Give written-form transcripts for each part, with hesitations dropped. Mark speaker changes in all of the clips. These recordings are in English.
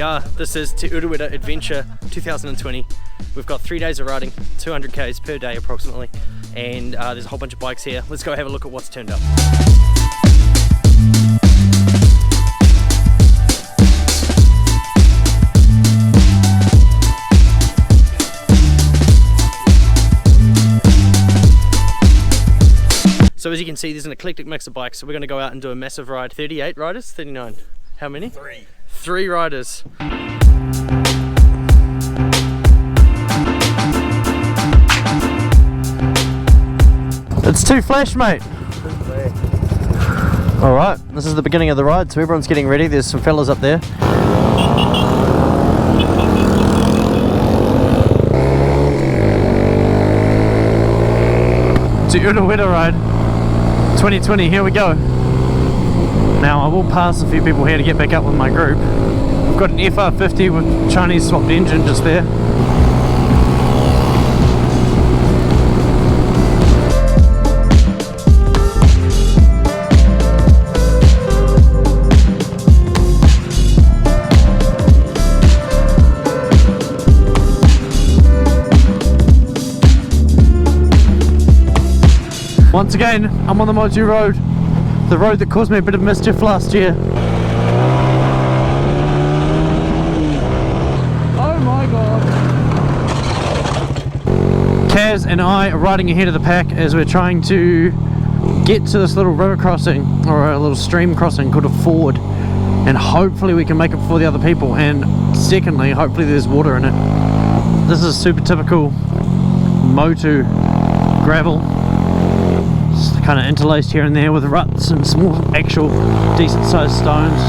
Speaker 1: we are. This is Te Urewera Adventure 2020. We've got 3 days of riding, 200 k's per day approximately, and there's a whole bunch of bikes here. Let's go have a look at what's turned up. So as you can see, there's an eclectic mix of bikes. So we're going to go out and do a massive ride. 38 riders? 39? How many? Three riders. It's too flash, mate. Alright, this is the beginning of the ride, so everyone's getting ready. There's some fellas up there. Te Urewera ride 2020, here we go. Now I will pass a few people here to get back up with my group. We've got an FR50 with Chinese swapped engine just there. Once again, I'm on the Motu Road, the road that caused me a bit of mischief last year. Oh my god. Kaz and I are riding ahead of the pack as we're trying to get to this little river crossing, or a little stream crossing called a ford, and hopefully we can make it before the other people, and secondly, hopefully there's water in it. This is super typical Motu gravel. Kind of interlaced here and there with ruts and small actual decent sized stones.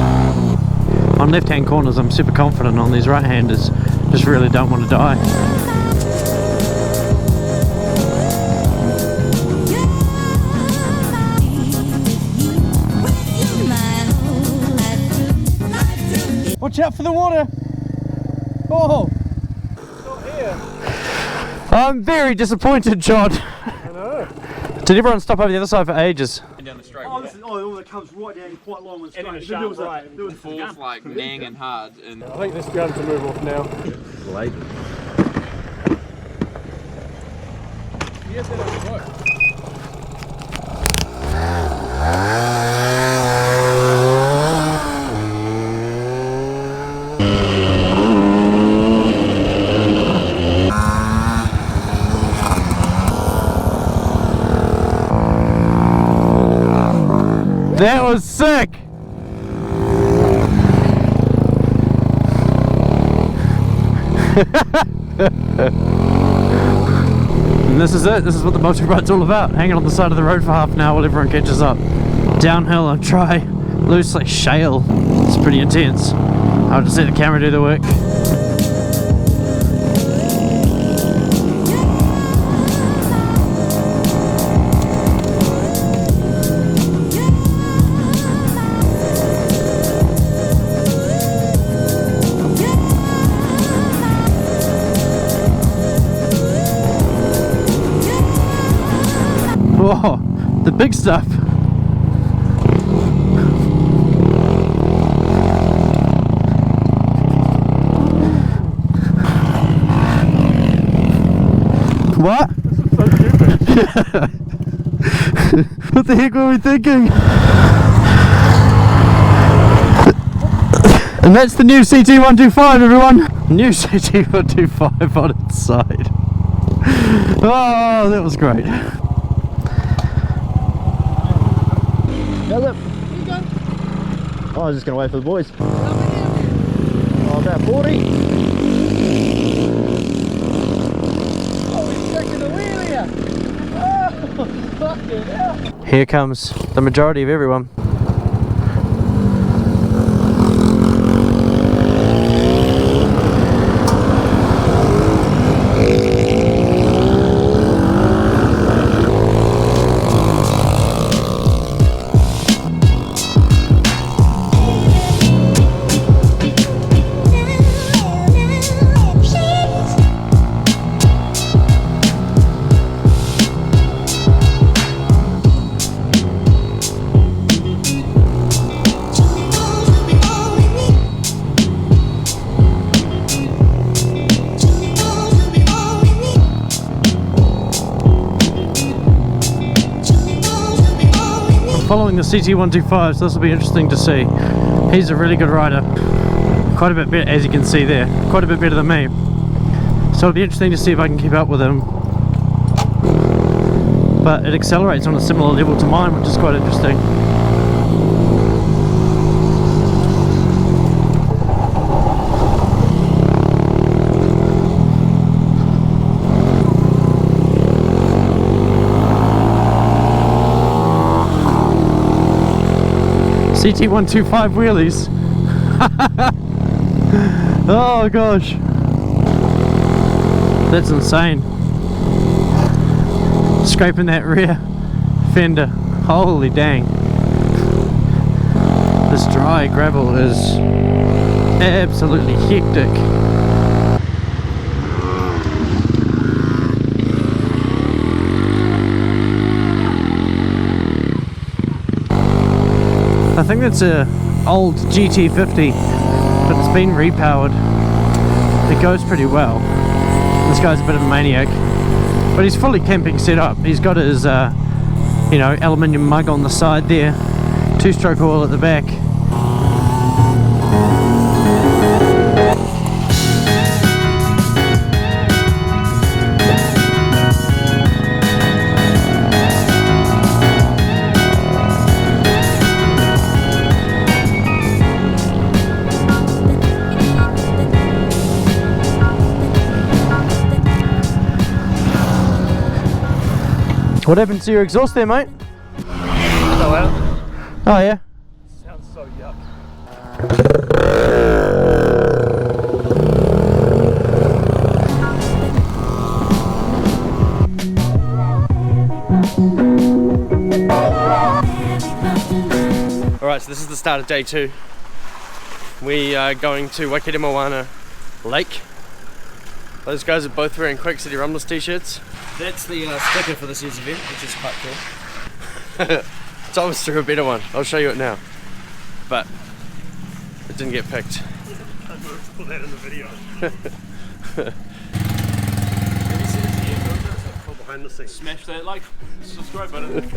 Speaker 1: On left hand corners I'm super confident, on these right handers just really don't want to die. Watch out for the water! Oh! It's not here. I'm very disappointed, John. Did everyone stop over the other side for ages?
Speaker 2: Down the straight.
Speaker 3: Oh, this is, oh, that comes right down quite long and straight.
Speaker 2: And then a sharp right. It falls like nang and hard. And
Speaker 4: I think this is going to move off now.
Speaker 2: late.
Speaker 4: Yes, that doesn't work.
Speaker 1: That was sick! And this is it, this is what the Motu ride's all about. Hanging on the side of the road for half an hour while everyone catches up. Downhill and try loose like shale. It's pretty intense. I'll just let the camera do the work. Whoa, the big stuff. What?
Speaker 4: This is so stupid.
Speaker 1: What the heck were we thinking? And that's the new CT125, everyone. New CT125 on its side. Oh, that was great.
Speaker 3: How's it? Oh, I was just going to wait for the boys. Oh, about 40. Oh, we're stuck in the wheel here. Oh, fucking hell.
Speaker 1: Here comes the majority of everyone. following the CT125, so this will be interesting to see. He's a really good rider. Quite a bit better, as you can see there. Quite a bit better than me. So it'll be interesting to see if I can keep up with him. But it accelerates on a similar level to mine, which is quite interesting. CT125 wheelies. Oh gosh, that's insane. Scraping that rear fender. Holy dang. This dry gravel is absolutely hectic. I think that's a old GT50, but it's been repowered. It goes pretty well. This guy's a bit of a maniac, but he's fully camping set up. He's got his you know, aluminium mug on the side there, 2-stroke oil at the back. What happened to your exhaust there, mate?
Speaker 4: Fell out.
Speaker 1: Oh yeah?
Speaker 4: Sounds so yuck. Alright, so this is the start of day 2. We are going to Waikaremoana Lake. Those guys are both wearing Quake City Rumblers t-shirts. That's the sticker for this year's event, which is quite cool. Thomas threw a better one. I'll show you it now. But it didn't get picked. I will put that in the video. Behind the scenes. Smash that like, subscribe button.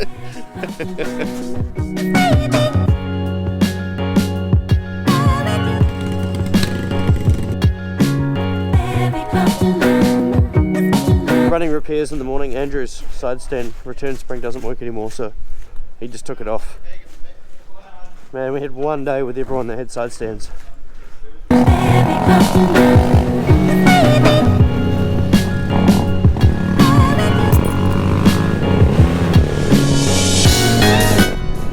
Speaker 4: Running repairs in the morning. Andrew's side stand return spring doesn't work anymore, so he just took it off. Man, we had one day with everyone that had side stands.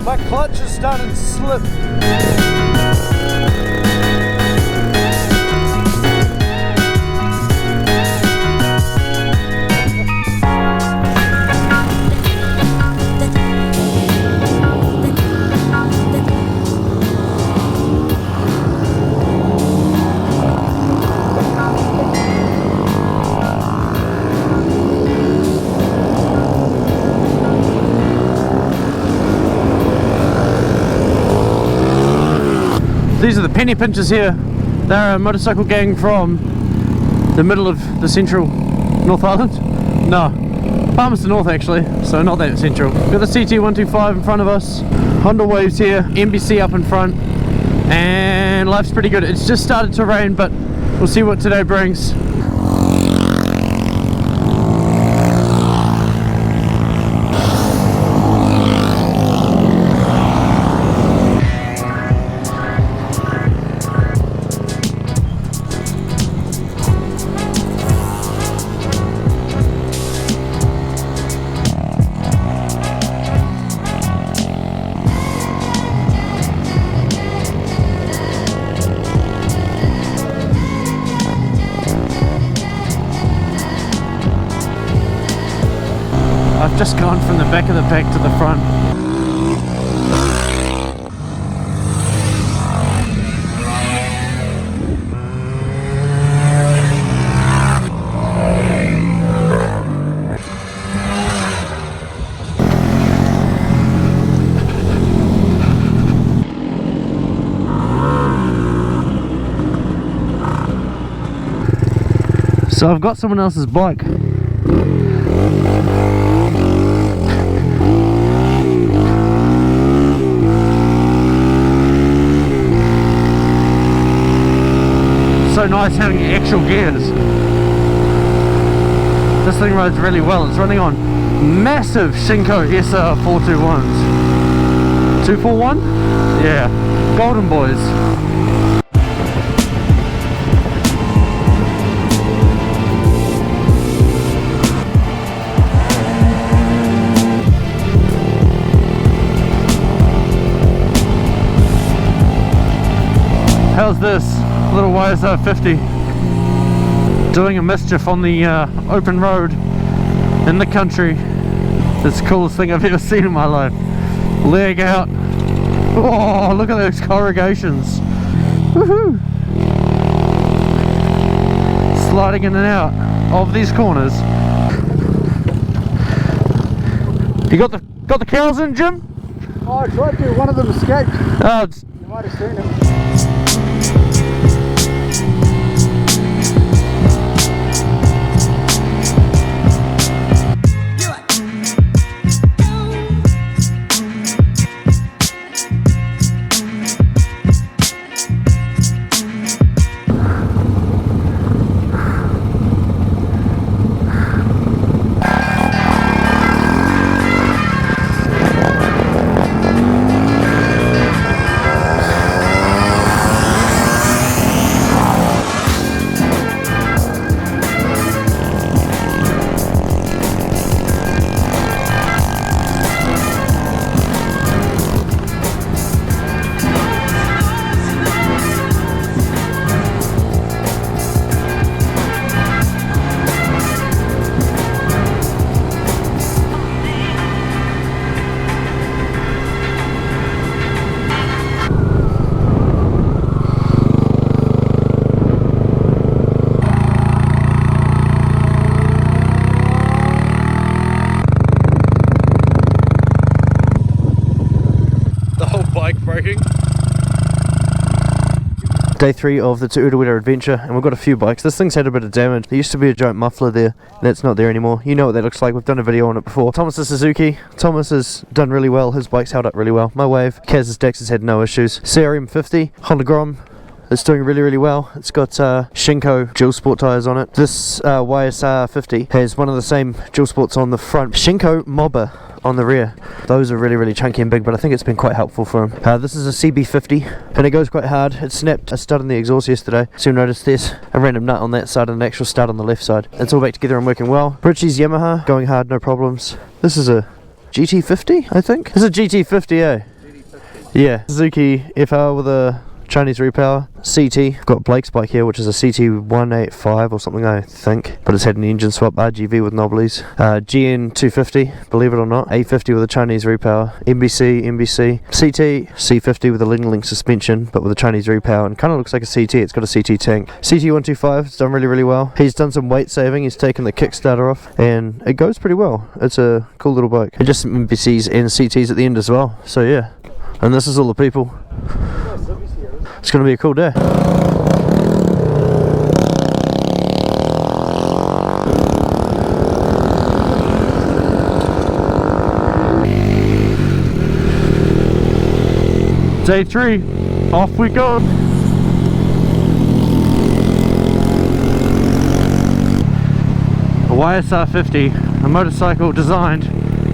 Speaker 4: My clutch is starting to slip. These are the penny pinchers here. They're a motorcycle gang from the middle of the central North Island. No, Palmerston North actually, so not that central. We've got the CT125 in front of us, Honda Waves here, MBC up in front, and life's pretty good. It's just started to rain, but we'll see what today brings. I've just gone from the back of the pack to the front. So I've got someone else's bike.
Speaker 1: nice having actual gears. This thing rides really well. It's running on massive Shinko SR 421s. 241? Yeah, golden boys. How's this little YSR 50 doing a mischief on the open road in the country? It's the coolest thing I've ever seen in my life. Leg out. Oh, look at those corrugations. Woohoo! Sliding in and out of these corners. You got the cows in, Jim?
Speaker 3: Oh, I tried to. One of them escaped.
Speaker 1: Oh,
Speaker 3: You might have seen him.
Speaker 1: Day 3 of the Te Urewera adventure, and we've got a few bikes. This thing's had a bit of damage. There used to be a giant muffler there, that's not there anymore. You know what that looks like, we've done a video on it before. Thomas's Suzuki. Thomas has done really well, his bike's held up really well. My Wave, Kaz's Dex has had no issues. CRM 50, Honda Grom. It's doing really well. It's got Shinko dual sport tyres on it. This YSR 50 has one of the same dual sports on the front. Shinko Mobber on the rear. Those are really chunky and big, but I think it's been quite helpful for him. This is a CB50 and it goes quite hard. It snapped a stud on the exhaust yesterday, so you'll notice there's a random nut on that side and an actual stud on the left side. It's all back together and working well. Richie's Yamaha, going hard, no problems. This is a GT50, I think. This is a GT50, eh? Yeah, Suzuki FR with a Chinese repower. CT, got Blake's bike here, which is a CT 185 or something, I think, but it's had an engine swap. RGV with knobblies. GN 250, believe it or not, A50 with a Chinese repower. MBC, CT C50 with a Ling suspension, but with a Chinese repower, and kind of looks like a CT. It's got a CT tank. CT 125, it's done really well. He's done some weight saving. He's taken the Kickstarter off, and it goes pretty well. It's a cool little bike. And just some MBCs and CTs at the end as well. So yeah, and this is all the people. It's going to be a cool day. Day 3, off we go. A YSR 50, a motorcycle designed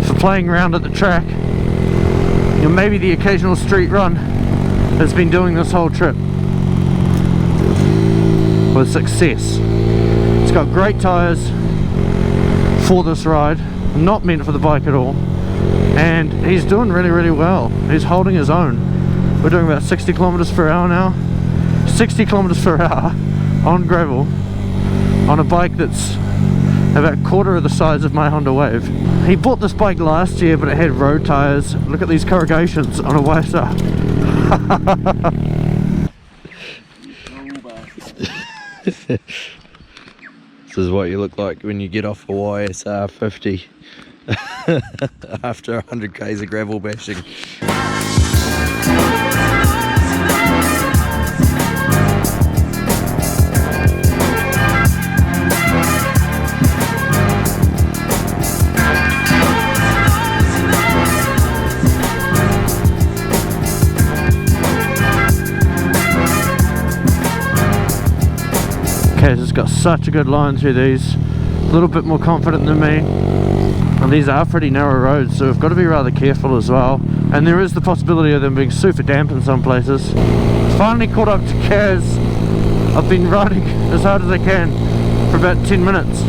Speaker 1: for playing around at the track, and maybe the occasional street run. Has been doing this whole trip with success. It's got great tyres for this ride, not meant for the bike at all, and he's doing really well. He's holding his own. We're doing about 60 kilometers per hour now. 60 kilometers per hour on gravel on a bike that's about a quarter of the size of my Honda Wave. He bought this bike last year, but it had road tyres. Look at these corrugations on a YSR.
Speaker 5: This is what you look like when you get off a YSR 50 after 100 k's of gravel bashing.
Speaker 1: Kaz has got such a good line through these. A little bit more confident than me. And these are pretty narrow roads, so we've got to be rather careful as well. And there is the possibility of them being super damp in some places. Finally caught up to Kaz. I've been riding as hard as I can for about 10 minutes.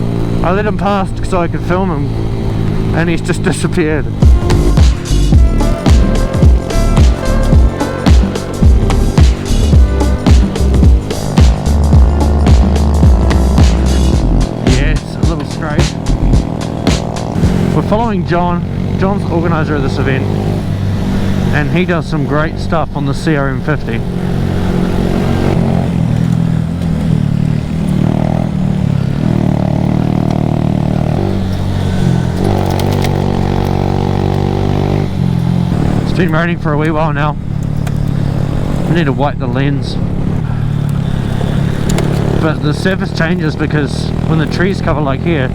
Speaker 1: I let him pass so I could film him, and he's just disappeared. Yes, a little straight. We're following John. John's the organiser of this event, and he does some great stuff on the CRM50. It's been raining for a wee while now. I need to wipe the lens. But the surface changes because when the trees cover like here,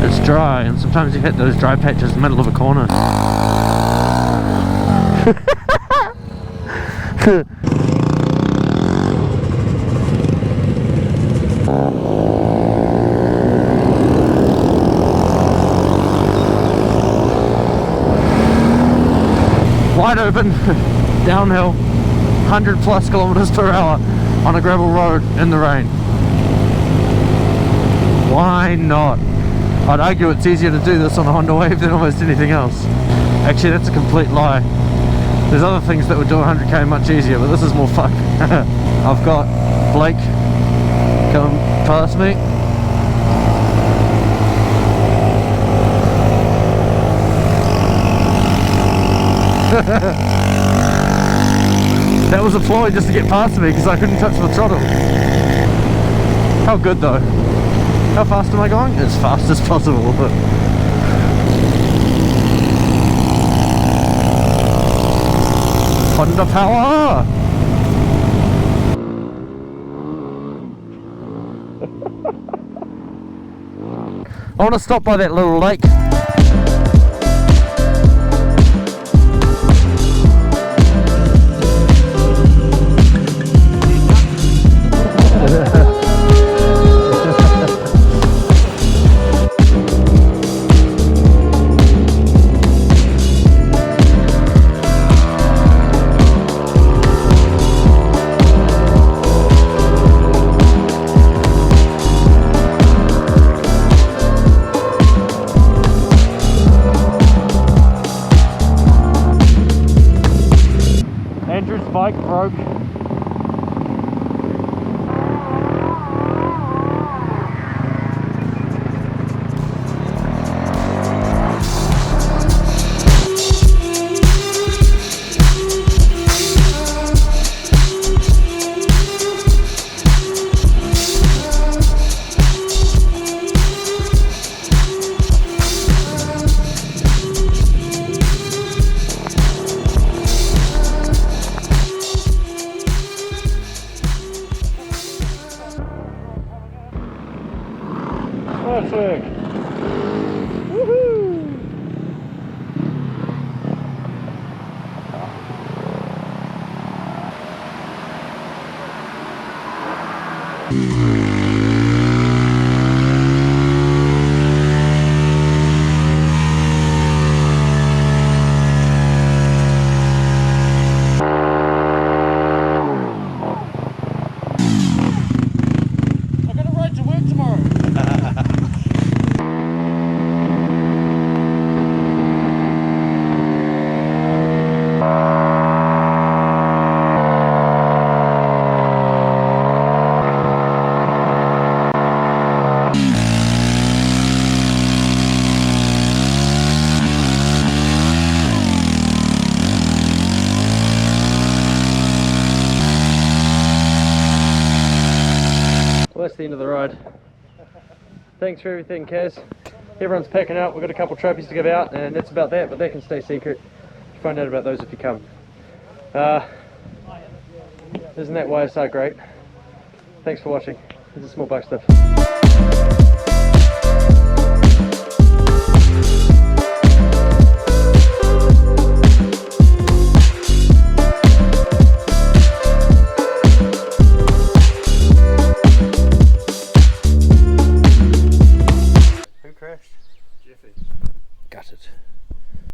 Speaker 1: it's dry, and sometimes you hit those dry patches in the middle of a corner. Wide open, downhill, 100+ kilometers per hour on a gravel road in the rain. Why not? I'd argue it's easier to do this on a Honda Wave than almost anything else. Actually, that's a complete lie. There's other things that would do 100k much easier, but this is more fun. I've got Blake coming past me. That was a ploy just to get past me because I couldn't touch the throttle. How good though? How fast am I going? As fast as possible. Honda power! I want to stop by that little lake. Andrew's bike broke. Perfect. Woohoo! I got a ride to work tomorrow. Well, that's the end of the ride. Thanks for everything, Kaz. Everyone's packing out. We've got a couple trophies to give out, and that's about that, but that can stay secret. You find out about those if you come. Isn't that YSR great? Thanks for watching. This is Small Bike Stuff.